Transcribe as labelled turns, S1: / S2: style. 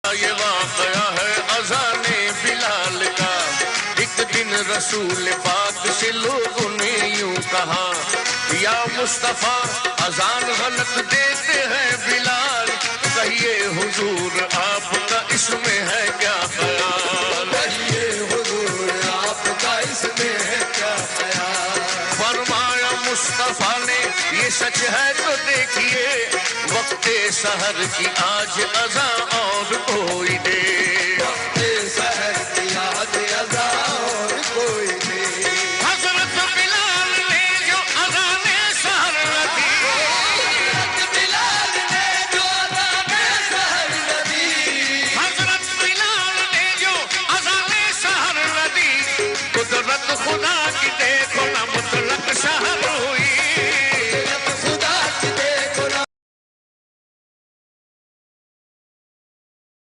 S1: یہ واقعہ ہے اذان بلال کا. ایک دن رسول پاک سے لوگوں نے یوں کہا یا مصطفیٰ اذان غلط دیتے ہیں بلال, کہیے حضور آپ کا اس میں ہے کیا خیال, کہیے حضور آپ کا اس میں ہے کیا خیال. فرمایا مصطفیٰ نے یہ سچ ہے تو دیکھیے, وقت سحر کی آج اذان اور